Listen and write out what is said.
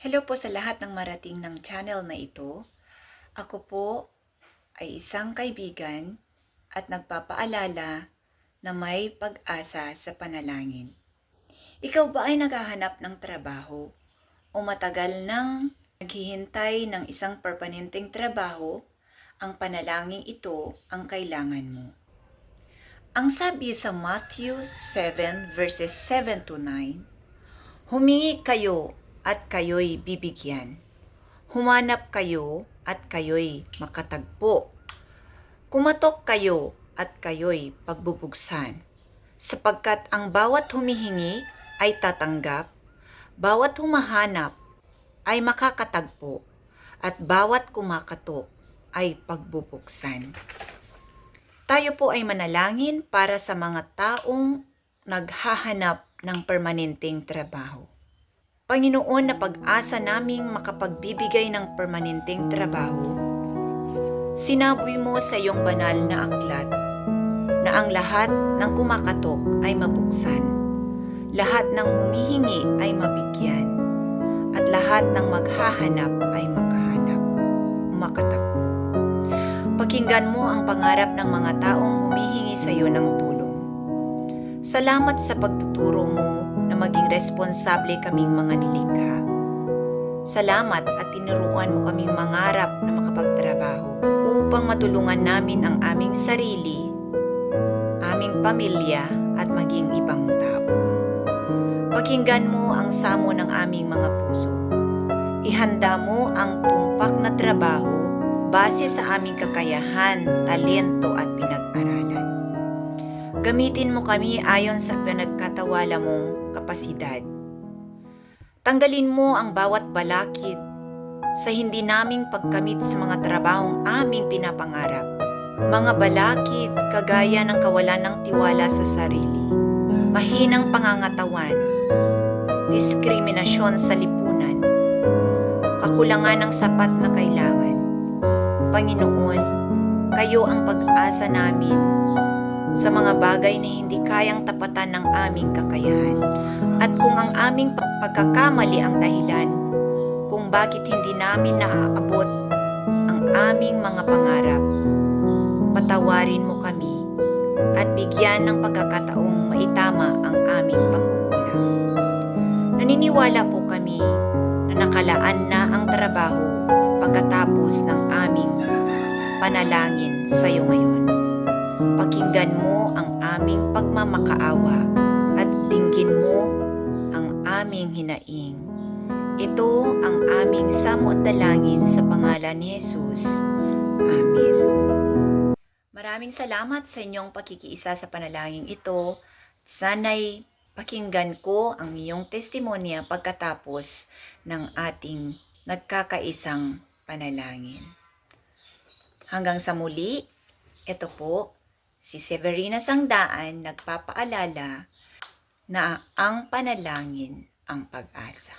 Hello po sa lahat ng marating ng channel na ito. Ako po ay isang kaibigan at nagpapaalala na may pag-asa sa panalangin. Ikaw ba ay naghahanap ng trabaho o matagal nang naghihintay ng isang permanenteng trabaho? Ang panalangin ito ang kailangan mo. Ang sabi sa Matthew 7 verses 7 to 9, humingi kayo at kayo'y bibigyan. Humanap kayo at kayo'y makatagpo. Kumatok kayo at kayo'y pagbubuksan. Sapagkat ang bawat humihingi ay tatanggap, bawat humahanap ay makakatagpo, at bawat kumakatok ay pagbubuksan. Tayo po ay manalangin para sa mga taong naghahanap ng permanenteng trabaho. Panginoon, na pag-asa naming makapagbibigay ng permanenteng trabaho, sinabi mo sa iyong banal na aklat na ang lahat ng kumakatok ay mabuksan, lahat ng humihingi ay mabigyan, at lahat ng maghahanap ay makatagpo. Pakinggan mo ang pangarap ng mga taong humihingi sa iyo ng tulong. Salamat sa pagtuturo mo na maging responsable kaming mga nilikha. Salamat at tinuruan mo kaming mangarap na makapagtrabaho upang matulungan namin ang aming sarili, aming pamilya at maging ibang tao. Pakinggan mo ang samo ng aming mga puso. Ihanda mo ang tumpak na trabaho base sa aming kakayahan, talento at pinag-aralan. Gamitin mo kami ayon sa pinagkatawala mong kapasidad. Tanggalin mo ang bawat balakid sa hindi naming pagkamit sa mga trabahong aming pinapangarap. Mga balakid kagaya ng kawalan ng tiwala sa sarili, mahinang pangangatawan, diskriminasyon sa lipunan, kakulangan ng sapat na kailangan. Panginoon, kayo ang pag-asa namin sa mga bagay na hindi kayang tapatan ng aming kakayahan. At kung ang aming pagkakamali ang dahilan kung bakit hindi namin naaabot ang aming mga pangarap, patawarin mo kami at bigyan ng pagkakataong maitama ang aming pagkukulang. Naniniwala po kami na nakalaan na ang trabaho pagkatapos ng aming panalangin sa iyo ngayon. Pakinggan mo ang aming pagmamakaawa at dinggin mo ang aming hinaing. Ito ang aming samo at dalangin sa pangalan ni Jesus. Amen. Maraming salamat sa inyong pakikiisa sa panalangin ito. Sana'y pakinggan ko ang iyong testimonya pagkatapos ng ating nagkakaisang panalangin. Hanggang sa muli, ito po, si Severina Sangdaan nagpapaalala na ang panalangin ang pag-asa.